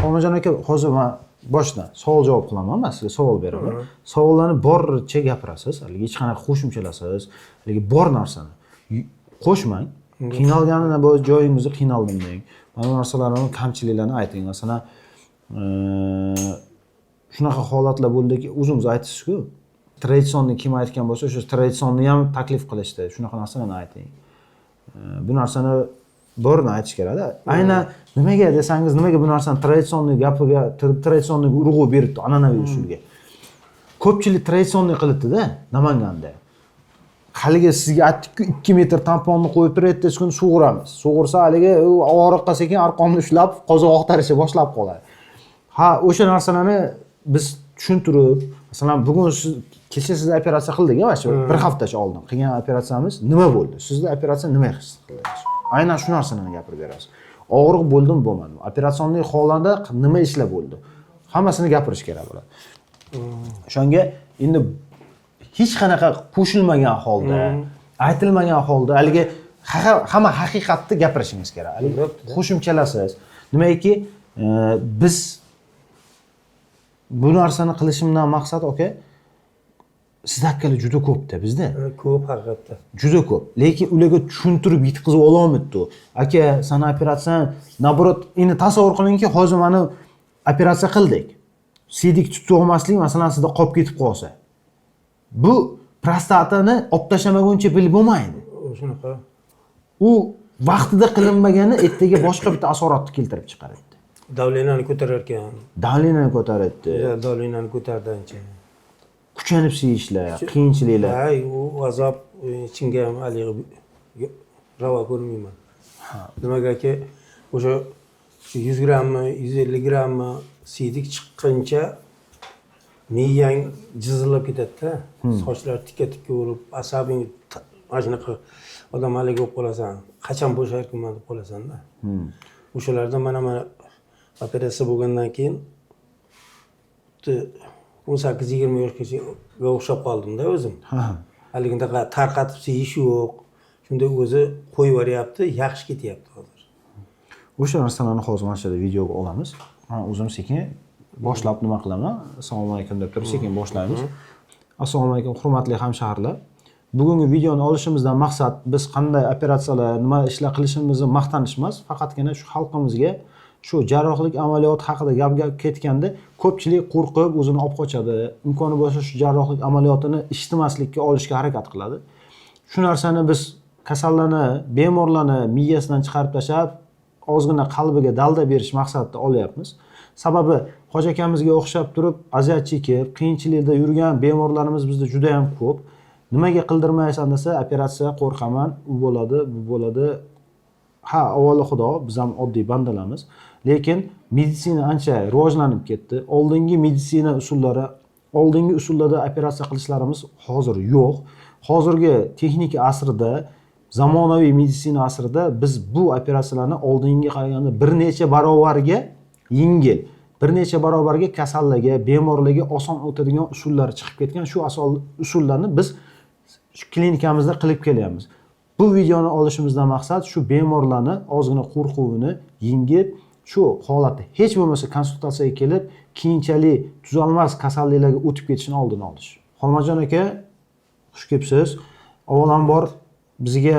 Onajon aka, hozir men boshdan savol javob qilaman, men sizga savol beraman. Savollarni boricha gapirasiz, haligi hech qanaqa qo'shimchalasiz, haligi bor narsani qo'shmang. Qiynalganini bu joyingizni qiynaldim deng. Mana bu narsalarning kamchiliklarni ayting. Masalan, shunaqa holatlar bo'ldiki, o'zingiz aytasiz-ku. Traditsionni kim aytgan bo'lsa, o'sha traditsionni ham taklif qilishdi. Shunaqa narsalarni ayting. Bu narsani borni aytish kerak-da. Aynan nimaga desangiz, nimaga bu narsani traditsionni gapiga, traditsionni urg'u beribdi an'anaviy usulga. Ko'pchilik traditsionni qilibdi-da Namanganda. Haligi sizga aytdik-ku 2 metr tamponni qo'yib turadi, kun sug'uramiz. Sug'ursa haligi og'riqqa sekin arqonni ushlab, qozoq oqtarishni boshlab qoladi. Ha, o'sha narsalarni biz tushuntirib, masalan, bugun siz kecha siz operatsiya qildik-a, bir haftacha oldin qilgan operatsiyamiz nima bo'ldi? Sizda operatsiya nima his qildingiz? Aynan shu narsani gapirib berasiz. Og'riq bo'ldimi, bo'lmadimi? Operatsionniy holda nima ishlar bo'ldi? Hammasini gapirish kerak bo'ladi. O'shanga endi hech qanaqa qo'shilmagan holda, aytilmagan holda haligi hamma haqiqatni gapirishingiz kerak. Haligi qo'shimchalasiz. Nimaiki, biz bu narsani qilishimdan maqsad aka, sizdagilar juda ko'pda bizda. Ko'p haqiqatda. Juda ko'p. Lekin ularga tushuntirib yetkazib ololmaydi. Aka, sana operatsiya, naborot, endi tasavvur qilingki, hozir mana operatsiya qildik. Siydik tutib olmaslik, masalan, sizda qolib ketib qolsa. Bu prostatani olib tashlamaguncha bilib bo'lmaydi. Shunaqa. U vaqtida qilinmagani ertaga boshqa bitta asoratni keltirib chiqaradi. Davlenani ko'tarar ekan. Davlenani ko'taradi. Davlenani ko'tardancha. Kuchanib siyishlar, qiyinchiliklar. Hay, u azob ichimga ham haligi ravo ko'rmayman. Nimagaki, o'sha 100 grammmi, 150 grammmi siydik chiqqancha miyang jizillab ketadi-da. Sochlar tikka-tikka bo'lib, asabing mana shunaqa odam haligi bo'lib qolasan. Qachon bo'sharkanman deb qolasan-da. O'shalarda mana operatsiya bo'lgandan keyin 18-20 yoshgacha o'xshab qoldim-da o'zim. Haligida tarqatib seyish yo'q. Shunda o'zi qo'yib yuboryapti, yaxshi ketyapti hozir. O'sha narsalarni hozir mana shu videoga olamiz. Men o'zim sekin boshlab nima qilaman? Assalomu alaykum deb turib sekin boshlaymiz. Assalomu alaykum hurmatli hamshaharlar. Bugungi videoni olishimizdan maqsad biz qanday operatsiyalar, nima ishlar qilishimizni maqtanish emas, faqatgina shu xalqimizga shu jarrohlik amaliyoti haqida gap ketganda ko'pchilik qo'rqib o'zini olib qochadi. Imkoni bo'lsa shu jarrohlik amaliyotini eshitmaslikka olishga harakat qiladi. Shu narsani biz kasallarni, bemorlarni miyasidan chiqarib tashlab, ozgina qalbiga dalda berish maqsadida olyapmiz. Sababi Hoji akamizga o'xshab turib, aziyat chekib, qiyinchilikda yurgan bemorlarimiz bizda juda ham ko'p. Nimaga qildirmaysan desa, operatsiya qo'rqaman, u bo'ladi, bu bo'ladi. Ha, avvalo Xudo, biz ham oddiy bandalarmiz. Lekin meditsina ancha rivojlanib ketdi. Oldingi meditsina usullari, oldingi usullarda operatsiya qilishlarimiz hozir yo'q. Hozirgi texnika asrida, zamonaviy meditsina asrida biz bu operatsiyalarni oldingiga qaraganda bir necha barobarga yengil, bir necha barobarga kasallarga, bemorlarga oson o'tadigan usullar chiqib ketgan. Shu asol usullarni biz klinikamizda qilib kelyapmiz. Bu videoni olishimizdan maqsad shu bemorlarni ozgina qo'rquvini yengib, shu holatda hech bo'lmasa konsultatsiyaga kelib, keyinchalik tuzalmas kasalliklarga o'tib ketishini oldini olish. Xolmajon aka, xush kelibsiz. Avvalambor bizga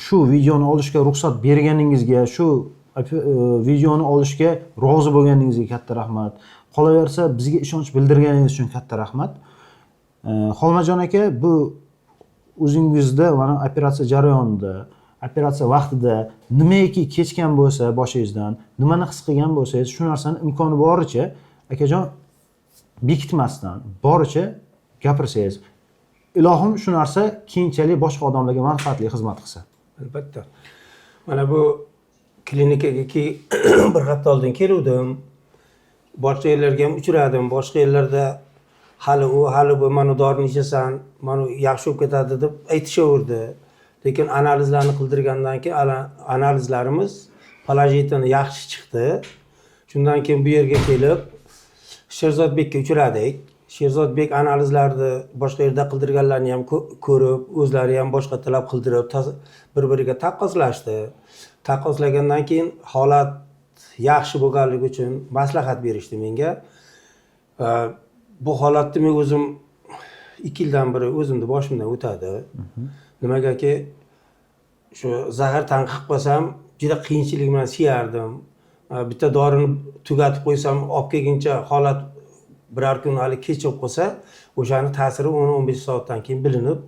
shu videoni olishga ruxsat berganingizga, shu videoni olishga rozi bo'lganingizga katta rahmat. Qolaversa, bizga ishonch bildirganingiz uchun katta rahmat. Xolmajon aka, bu o'zingizda mana operatsiya jarayonida, operatsiya vaqtida nimaiki kechgan bo'lsa boshingizdan, nimani his qilgan bo'lsangiz, shu narsani imkoni boricha akajon bekitmasdan, boricha gapirsangiz, ilohim shu narsa keyinchalik boshqa odamlarga manfaatli xizmat qilsa. Albatta. Mana bu klinikaga bir hafta oldin keldim. Boshqa yerlarga ham uchradim. Boshqa yerlarda hali bu mana dorini ichasan, mana yaxshi bo'lib ketadi deb aytishaverdi. Lekin analizlarni qildirgandan keyin analizlarimiz poложительно yaxshi chiqdi. Shundan keyin bu yerga kelib Sherzodbekka uchradik. Sherzodbek analizlarni boshqa yerda qildirganlarni ham ko'rib, o'zlari ham boshqa talab qildirib, bir-biriga taqqoslashdi. Taqqoslagandan keyin holat yaxshi bo'lganligi uchun maslahat berishdi menga. Bu holatni men o'zim 2 yildan beri o'zimni boshimdan o'tadi. Nimagaki shu zahar tanqib qolsam, juda qiyinchilik bilan siyardim. Bitta dorini tugatib qo'ysam, olib kelguncha holat biror kun hali kechib qolsa, o'shaning ta'siri 10-15 soatdan keyin bilinib,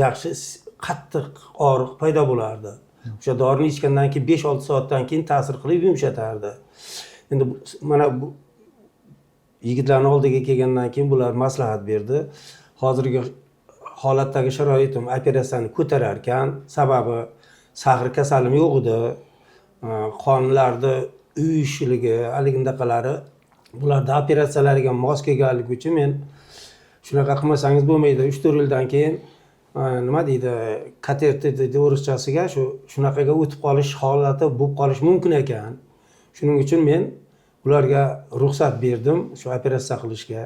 yaxshi qattiq og'riq paydo bo'lardi. O'sha dorini ichgandan keyin 5-6 soatdan keyin ta'sir qilib yumshatardi. Endi mana bu yigitlarning oldiga kelgandan keyin bular maslahat berdi. Hozirgi holatdagi sharoitim operatsiyani ko'tarar ekan, sababi sag'ir kasalim yo'q edi. Qonlarda uyushligi, haligindaqalari bularda operatsiyalarga mos kelganligi uchun men shunaqa qilmasangiz bo'lmaydi. 3-4 yildan keyin nima deydi, kateter deydi o'rischasiga, shunaqaga o'tib qolish holati bo'lib qolish mumkin ekan. Shuning uchun men ularga ruxsat berdim shu operatsiya qilishga.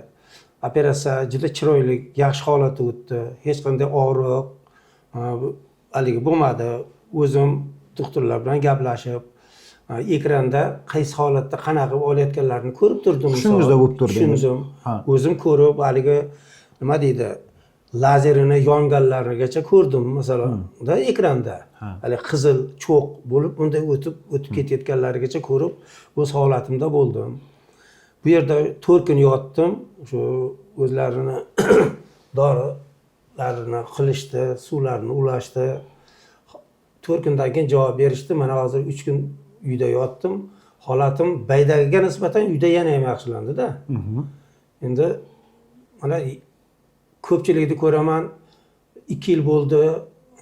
Operatsiya juda chiroyli, yaxshi holatda o'tdi. Hech qanday og'riq haligi bo'lmadi. O'zim doktorlar bilan gaplashib, ekranda qaysi holatda qanaqa qilib olayotganlarini ko'rib turdim. Shungizda bo'lib turdi. Tushundim. O'zim ko'rib, haligi nima deydi, lazerini yonganlarigacha ko'rdim, masalan, ekranda. Hali qizil cho'q bo'lib, unday o'tib ketayotganlarigacha ko'rib, o'z holatimda bo'ldim. Bu yerda 4 kun yotdim. Shu o'zlarini dorilarini qilishdi, suvlarini ulashdi. 4 kundan keyin javob berishdi. Mana hozir 3 kun uyda yotdim. Holatim baydagiga nisbatan uyda yana ham yaxshilandi-da. Endi mana ko'pchilikni ko'raman, 2 yil bo'ldi,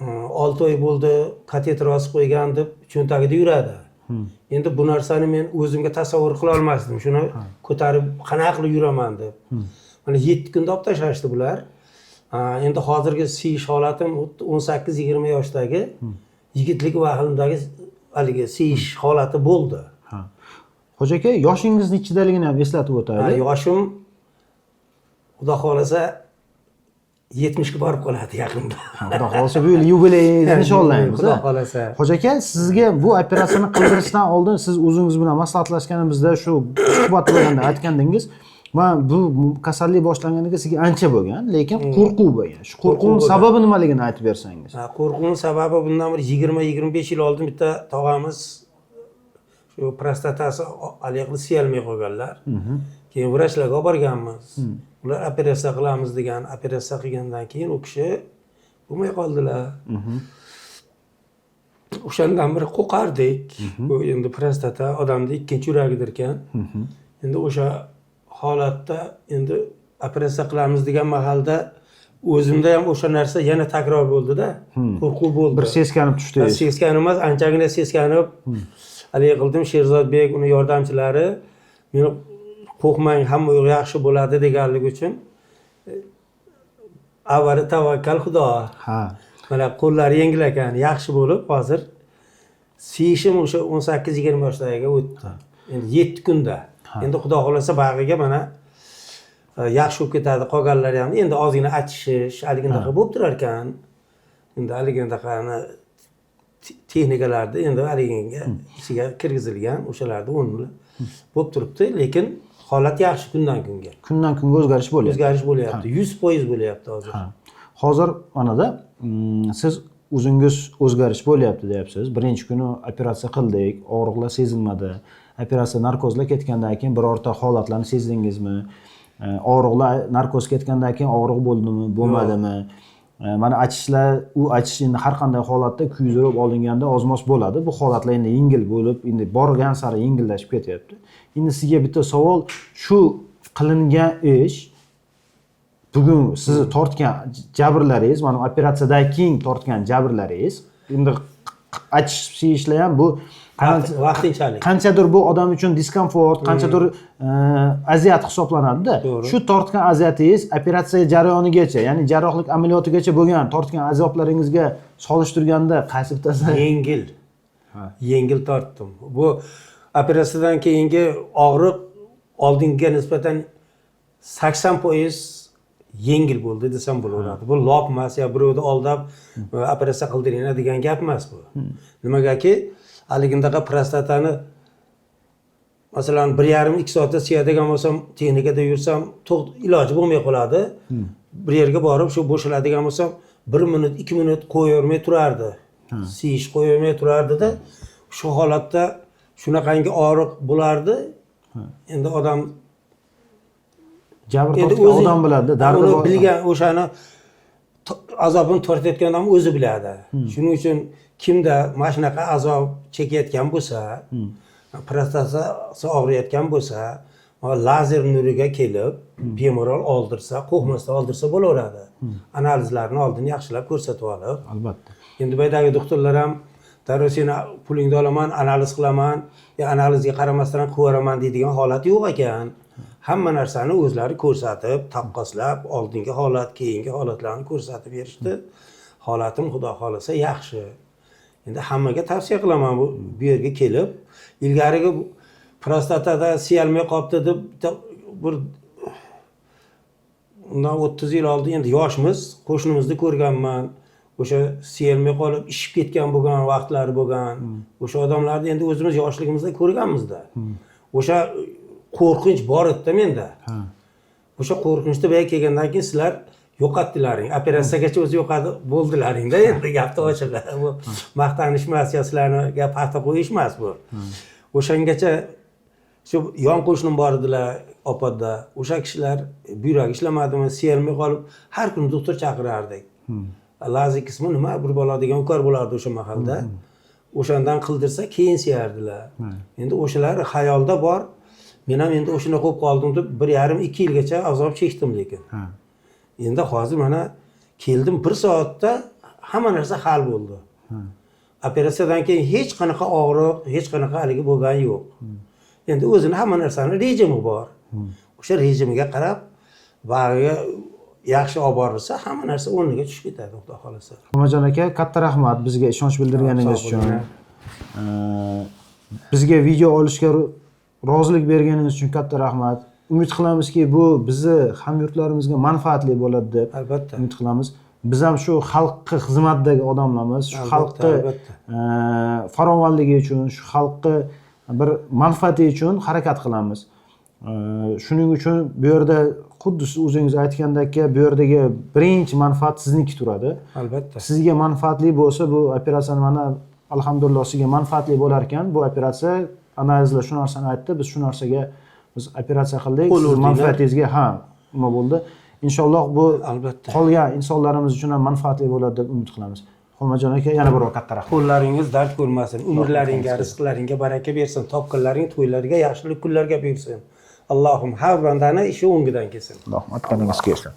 6 oy bo'ldi, kateter osib qo'ygan deb cho'ntagida yuradi. Endi bu narsani men o'zimga tasavvur qila olmasdim. Shuni ko'tarib qanaqa qilib yuraman deb. Mana 7 kunda olib tashlashdi bular. Endi hozirgi siyish holatim 18-20 yoshdagi yigitlik vaqtimdagi haligi siyish holati bo'ldi. Xo'ja aka, yoshingizni ichidaligini ham eslatib o'taylik. Yoshim Xudo xolasa 70 ga borib qoladi yaqinda. Xudo xolasa bu yil yubileyni nishonlaymiz. Xudo xolasa. Xo'ja aka, sizga bu operatsiyani qildirishdan oldin siz o'zingiz bilan maslahatlashganimizda shu suhbatlarda aytgandingiz, men bu kasallik boshlanganiga sizga ancha bo'lgan, lekin qo'rquv bo'lgan. Shu qo'rquvning sababi nimaligini aytib bersangiz. Qo'rquvning sababi bundan bir 20-25 yil oldin bitta tog'amiz shu prostatasi aliqli siyalmay qolganlar. Keyin vrachlarga olib borganmiz. Ular operatsiya qilamiz degan, operatsiya qilgandan keyin u kishi bo'lmay qoldilar. O'shandan beri qo'rqardik. Bu endi prostata odamning ikkinchi yuragidir ekan. Endi o'sha holatda endi operatsiya qilamiz degan mahalda o'zimda ham o'sha narsa yana takror bo'ldi-da. Qo'rquv bo'ldi. Bir seskanib tushdingiz. Seskanib emas, anchagina seskanib haligi qildim. Sherzodbek, uni yordamchilari meni qo'rqmang, hamma yaxshi bo'ladi deganligi uchun avvali tavakkal Xudo. Mana qo'llari yengil ekan, yaxshi bo'lib, hozir siyishim o'sha 18-20 yoshlarga o'tdi. Endi 7 kunda. Endi Xudo xolasa bag'iga mana yaxshi bo'lib ketadi, qolganlari ham endi ozgina achishish, haligindaqa bo'lib turar ekan. Endi haligindaqani texnikalarni endi haliginga ichiga kirgizilgan, o'shalarni o'rnida bo'lib turibdi, lekin holat yaxshi kundan kunga. Kundan kunga o'zgarish bo'lyapti. O'zgarish bo'lyapti. 100% bo'lyapti hozir. Hozir manada siz o'zingiz o'zgarish bo'lyapti deyapsiz. Birinchi kuni operatsiya qildik, og'riqlar sezilmadi. Operatsiya narkozlar ketgandan keyin birorta holatlarni sezdingizmi? Og'riqlar narkoz ketgandan keyin og'riq bo'ldimi, bo'lmadimi? Mana achishlar, u achish endi har qanday holatda kuydirib olinganda ozmos bo'ladi. Bu holatlar endi yengil bo'lib, endi borgan sari yengillashib ketyapti. Endi sizga bitta savol, shu qilingan ish bugun sizni tortgan jabrlaringiz, mana operatsiyadan keyin tortgan jabrlaringiz, endi achish siyishlar ham bu vaqtinchalik. Qanchadir bu odam uchun diskomfort, qanchadir aziyat hisoblanadi-da. Shu tortgan aziyatingiz operatsiya jarayonigacha, ya'ni jarrohlik amaliyotigacha bo'lgan tortgan azoblaringizga solishtirganda qaysi bittasi yengil? Yengil tortdim. Bu operatsiyadan keyingi og'riq oldingiga nisbatan 80% yengil bo'ldi desam bo'laveradi. Bu lop emas, yo birovni oldab operatsiya qildiringlar degan gap emas bu. Nimagaki haligindaqa prostatani masalan 1,5-2 soatda siyadigan bo'lsam, texnikada yursam, iloji bo'lmay qoladi. Bir yerga borib shu bo'shaladigan bo'lsam, 1 minut, 2 minut qo'yavermay turardi. Siyish qo'yavermay turardi-da, shu holatda shunaqangi og'riq bo'lardi. Endi odam jabr tortgan odam biladi, dardi uni bor. bilgan, o'shani azobini tortayotgan odam o'zi biladi. Shuning uchun kimda mana shunaqa azob chekayotgan bo'lsa, prostatasi og'riyotgan bo'lsa, lazer nuriga kelib, bemalol oldirsa, qo'rqmasdan oldirsa bo'laveradi. Analizlarni oldin yaxshilab ko'rsatib olib. Albatta. Endi bu yerdagi doktorlar ham darrov seni pulingni olaman, analiz qilaman, analizga qaramasdan qilib yuboraman deydigan holat yo'q ekan. Hamma narsani o'zlari ko'rsatib, taqqoslab, oldingi holat, keyingi holatlarni ko'rsatib berishdi. Holatim xudo xolasa yaxshi. Endi hammaga tavsiya qilaman bu yerga kelib, ilgarigi prostatada siyalmay qolibdi deb bir undan 30 yil oldin endi yoshmiz, qo'shnimizni ko'rganman. O'sha siyalmay qolib ishib ketgan bo'lgan vaqtlari bo'lgan. O'sha odamlarni endi o'zimiz yoshligimizda ko'rganmiz-da. O'sha qo'rqinch bor edi menda. O'sha qo'rqinchni boya kelgandan keyin sizlar yo'qotdilaring. Operatsiyagacha o'zi yo'qadi bo'ldilaring-da endi gapni ochig'i. Bu maqtanish emas, sizlarni gap haqda qo'yish emas bu. O'shangacha shu yon qo'shnim bor edilar opatda. O'sha kishilar buyrak ishlamadimi, siyalmay qolib har kuni doktor chaqirardik. Lazik qismi nima bir bola degan ukor bo'lardi o'sha mahalda. O'shandan qildirsa keyin siyardilar. Endi o'shalar xayolda bor. Men ham endi o'shuna qo'yib qoldim deb 1,5-2 yilgacha azob chekdim lekin. Endi hozir mana keldim 1 soatda hamma narsa hal bo'ldi. Operatsiyadan keyin hech qanaqa og'riq, hech qanaqa haligi bo'lgani yo'q. Endi o'zini hamma narsani rejimi bor. O'sha rejimiga qarab bag'iga yaxshi olib borilsa, hamma narsa o'rniga tushib ketadi, xudo xolasa. Xumajon aka, katta rahmat bizga ishonch bildirganingiz uchun. Bizga video olishga rozilik berganingiz uchun katta rahmat. Umid qilamizki, bu bizni hamyurtlarimizga manfaatli bo'ladi deb Albatta. umid qilamiz. Biz ham shu xalqqa xizmatdagi odamlarmiz, shu xalqqa farovonligi uchun, shu xalqqa bir manfaati uchun harakat qilamiz. Shuning uchun bu yerda xuddi siz o'zingiz aytgandek, bu yerdagi birinchi manfaat sizniki turadi. Albatta. Sizga manfaatli bo'lsa, bu operatsiya mana alhamdulillah sizga manfaatli bo'lar ekan. Bu operatsiya analizlar shu narsani aytdi, biz shu narsaga biz operatsiya qildik. Siz manfaatingizga nima bo'ldi? Inshaalloh bu albatta qolgan insonlarimiz uchun ham manfaatli bo'ladi deb umid qilamiz. Xumajon aka, yana bir katta rahmat. Qo'llaringiz dard ko'rmasin, umrlaringga, rizqlaringga baraka bersin, topganlaring to'ylarga, yaxshilik kunlarga bersin. Allohim har bandani ishi o'ngidan kelsin. Allohim aytganingiz kelsin.